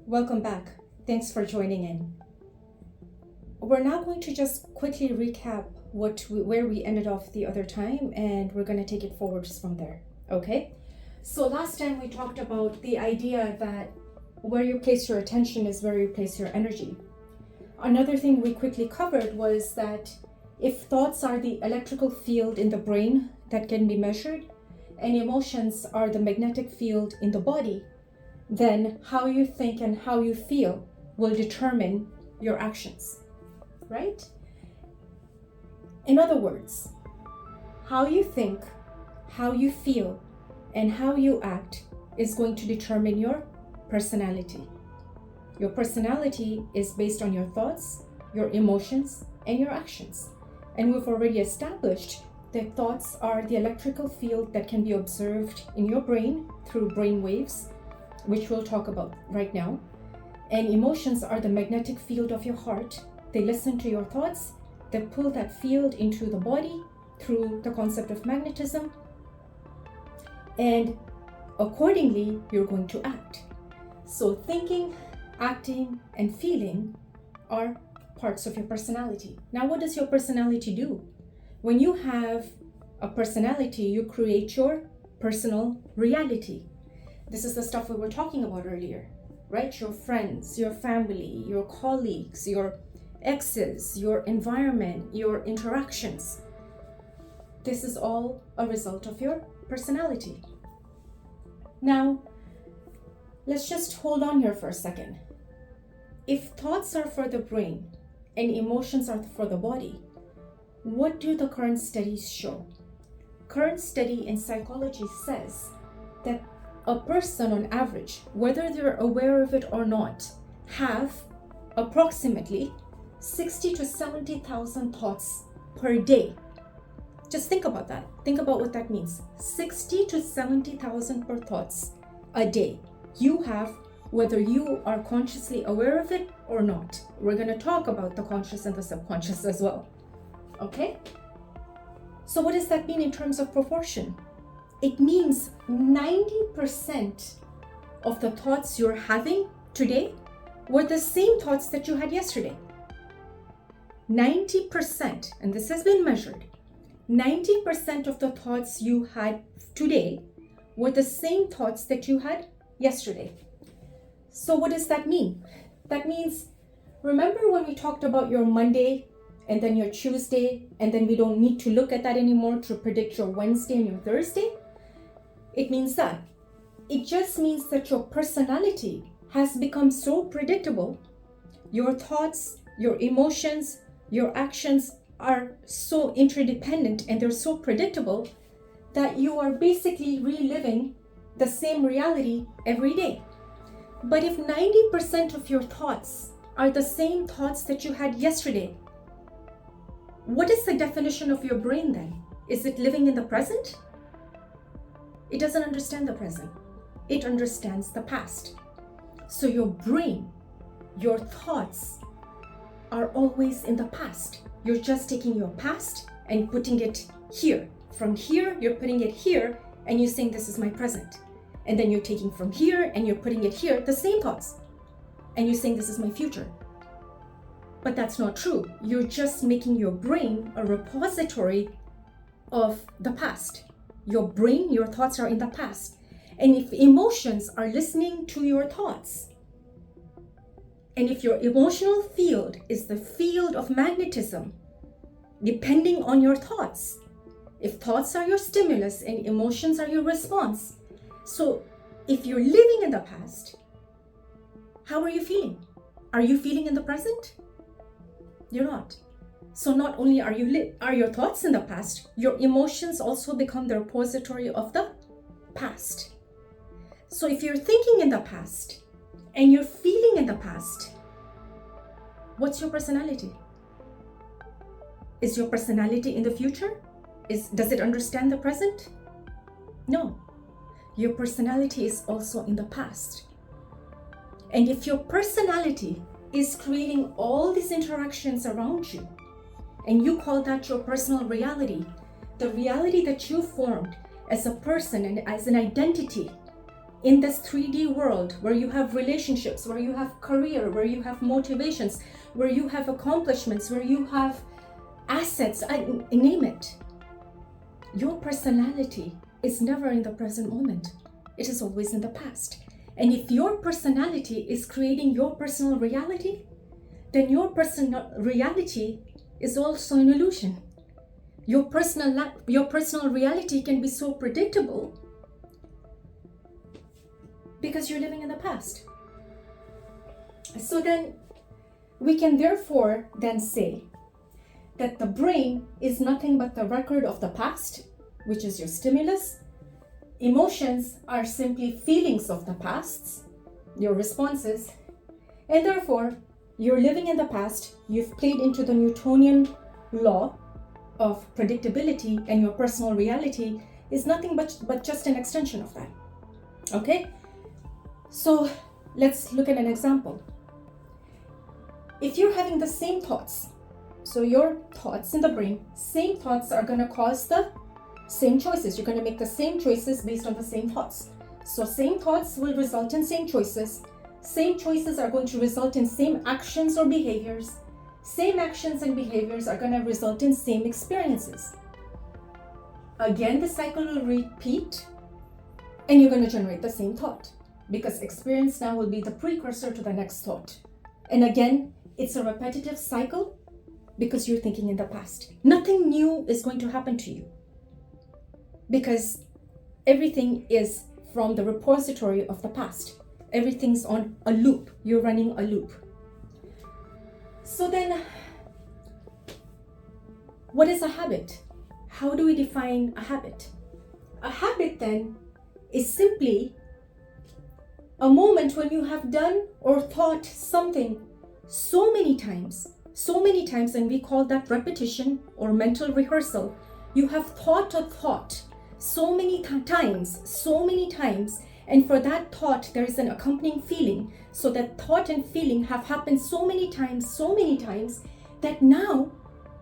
Welcome back. Thanks for joining in. We're now going to just quickly recap where we ended off the other time, and we're going to take it forwards from there. Okay? So last time we talked about the idea that where you place your attention is where you place your energy. Another thing we quickly covered was that if thoughts are the electrical field in the brain that can be measured, and emotions are the magnetic field in the body, then how you think and how you feel will determine your actions, right? In other words, how you think, how you feel, and how you act is going to determine your personality. Your personality is based on your thoughts, your emotions, and your actions. And we've already established that thoughts are the electrical field that can be observed in your brain through brain waves, which we'll talk about right now. And emotions are the magnetic field of your heart. They listen to your thoughts, they pull that field into the body through the concept of magnetism. And accordingly, you're going to act. So thinking, acting, and feeling are parts of your personality. Now, what does your personality do? When you have a personality, you create your personal reality. This is the stuff we were talking about earlier, right? Your friends, your family, your colleagues, your exes, your environment, your interactions. This is all a result of your personality. Now, let's just hold on here for a second. If thoughts are for the brain and emotions are for the body, what do the current studies show? Current study in psychology says that a person on average, whether they're aware of it or not, have approximately 60 to 70,000 thoughts per day. Just think about that. Think about what that means. 60 to 70,000 per thoughts a day you have, whether you are consciously aware of it or not. We're going to talk about the conscious and the subconscious as well. Okay? So what does that mean in terms of proportion? It means 90% of the thoughts you're having today were the same thoughts that you had yesterday. 90%, and this has been measured, 90% of the thoughts you had today were the same thoughts that you had yesterday. So what does that mean? That means, remember when we talked about your Monday and then your Tuesday, and then we don't need to look at that anymore to predict your Wednesday and your Thursday? It means that. It just means that your personality has become so predictable. Your thoughts, your emotions, your actions are so interdependent and they're so predictable that you are basically reliving the same reality every day. But if 90% of your thoughts are the same thoughts that you had yesterday, what is the definition of your brain then? Is it living in the present? It doesn't understand the present. It understands the past. So your brain, your thoughts are always in the past. You're just taking your past and putting it here. From here, you're putting it here, and you're saying, this is my present. And then you're taking from here and you're putting it here, the same thoughts. And you're saying, this is my future. But that's not true. You're just making your brain a repository of the past. Your brain, your thoughts are in the past. And if emotions are listening to your thoughts, and if your emotional field is the field of magnetism, depending on your thoughts, if thoughts are your stimulus and emotions are your response, so if you're living in the past, how are you feeling? Are you feeling in the present? You're not. So not only are your thoughts in the past, your emotions also become the repository of the past. So if you're thinking in the past and you're feeling in the past, what's your personality? Is your personality in the future? Does it understand the present? No. Your personality is also in the past. And if your personality is creating all these interactions around you, and you call that your personal reality, the reality that you formed as a person and as an identity in this 3D world where you have relationships, where you have career, where you have motivations, where you have accomplishments, where you have assets, name it. Your personality is never in the present moment. It is always in the past. And if your personality is creating your personal reality, then your personal reality is also an illusion. Your personal reality can be so predictable because you're living in the past. So then we can therefore then say that the brain is nothing but the record of the past, which is your stimulus. Emotions are simply feelings of the past, your responses, and therefore you're living in the past. You've played into the Newtonian law of predictability, and your personal reality is nothing but just an extension of that. Okay? So let's look at an example. If you're having the same thoughts, so your thoughts in the brain, same thoughts are going to cause the same choices. You're going to make the same choices based on the same thoughts. So same thoughts will result in same choices. Same choices are going to result in same actions or behaviors. Same actions and behaviors are going to result in same experiences. Again, the cycle will repeat, and you're going to generate the same thought, because experience now will be the precursor to the next thought. And again, it's a repetitive cycle because you're thinking in the past. Nothing new is going to happen to you because everything is from the repository of the past. Everything's on a loop. You're running a loop. So then, what is a habit? How do we define a habit? A habit then is simply a moment when you have done or thought something so many times, and we call that repetition or mental rehearsal. You have thought a thought so many times, and for that thought there is an accompanying feeling. So that thought and feeling have happened so many times that now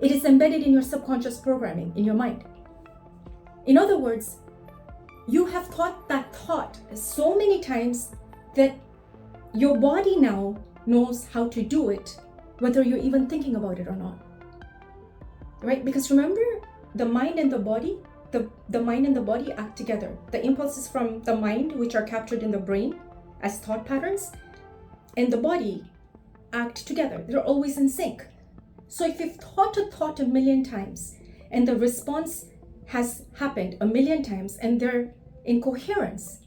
it is embedded in your subconscious programming in your mind. In other words, you have thought that thought so many times that your body now knows how to do it, whether you're even thinking about it or not. Right? Because remember, the mind and the body, the mind and the body act together. The impulses from the mind, which are captured in the brain as thought patterns, and the body act together. They're always in sync. So if you've thought a thought 1,000,000 times and the response has happened 1,000,000 times and they're in coherence,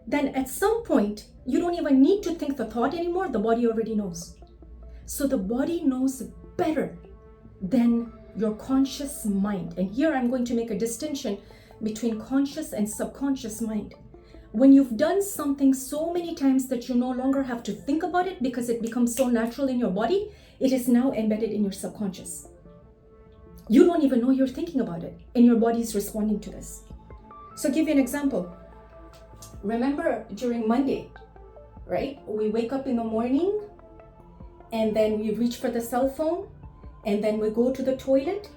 then at some point you don't even need to think the thought anymore. The body already knows. So the body knows better than your conscious mind. And here I'm going to make a distinction between conscious and subconscious mind. When you've done something so many times that you no longer have to think about it because it becomes so natural in your body, it is now embedded in your subconscious. You don't even know you're thinking about it, and your body is responding to this. So I'll give you an example. Remember during Monday, right? We wake up in the morning and then we reach for the cell phone and then we go to the toilet.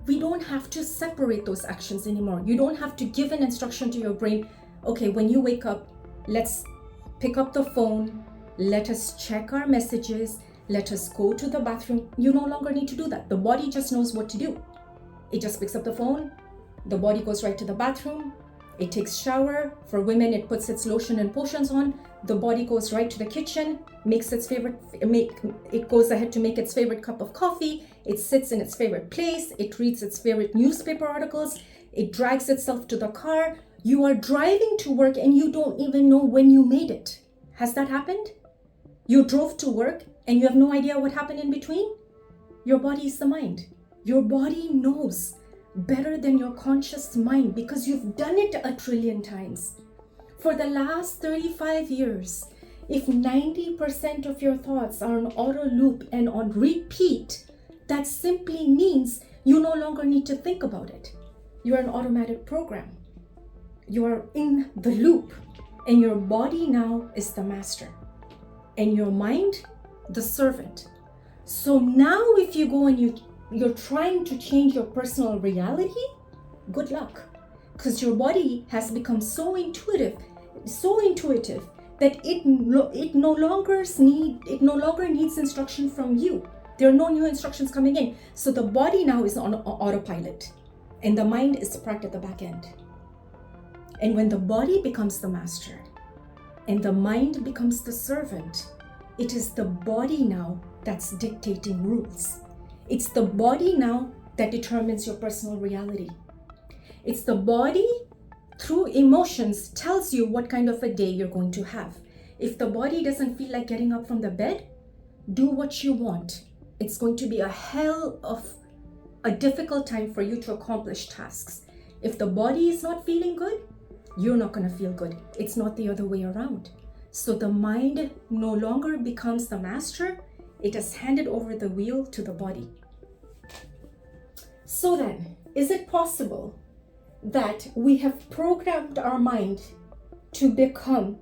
We don't have to separate those actions anymore. You don't have to give an instruction to your brain, okay, when you wake up, let's pick up the phone, let us check our messages, let us go to the bathroom. You no longer need to do that. The body just knows what to do. It just picks up the phone, the body goes right to the bathroom, it takes shower. For women, it puts its lotion and potions on. The body goes right to the kitchen, it goes ahead to make its favorite cup of coffee. It sits in its favorite place. It reads its favorite newspaper articles. It drags itself to the car. You are driving to work and you don't even know when you made it. Has that happened? You drove to work and you have no idea what happened in between? Your body is the mind. Your body knows better than your conscious mind because you've done it 1,000,000,000 times. For the last 35 years, if 90% of your thoughts are on auto loop and on repeat, that simply means you no longer need to think about it. You're an automatic program. You are in the loop, and your body now is the master, and your mind, the servant. So now if you go and you're trying to change your personal reality, good luck. Because your body has become so intuitive so intuitive that it no longer needs instruction from you. There are no new instructions coming in. So the body now is on autopilot, and the mind is parked at the back end. And when the body becomes the master and the mind becomes the servant, it is the body now that's dictating rules. It's the body now that determines your personal reality. It's the body, through emotions, tells you what kind of a day you're going to have. If the body doesn't feel like getting up from the bed, do what you want. It's going to be a hell of a difficult time for you to accomplish tasks. If the body is not feeling good, you're not going to feel good. It's not the other way around. So the mind no longer becomes the master. It has handed over the wheel to the body. So then, is it possible that we have programmed our mind to become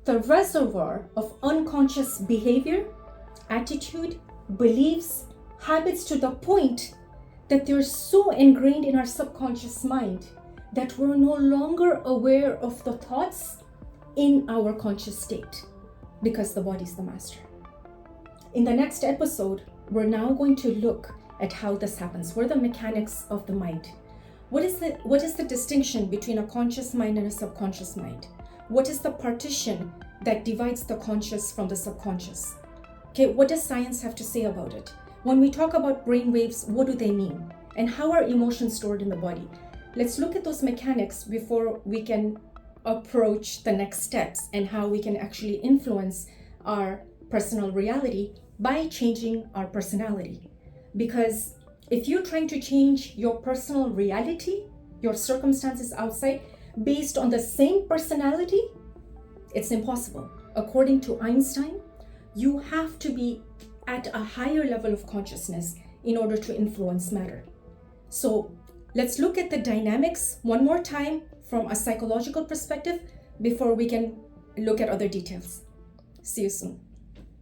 the reservoir of unconscious behavior, attitude, beliefs, habits, to the point that they're so ingrained in our subconscious mind that we're no longer aware of the thoughts in our conscious state because the body's the master? In the next episode, we're now going to look at how this happens. What are the mechanics of the mind? What is the distinction between a conscious mind and a subconscious mind? What is the partition that divides the conscious from the subconscious? Okay, what does science have to say about it? When we talk about brain waves, what do they mean? And how are emotions stored in the body? Let's look at those mechanics before we can approach the next steps and how we can actually influence our personal reality by changing our personality. Because if you're trying to change your personal reality, your circumstances outside, based on the same personality, it's impossible. According to Einstein, you have to be at a higher level of consciousness in order to influence matter. So let's look at the dynamics one more time from a psychological perspective before we can look at other details. See you soon.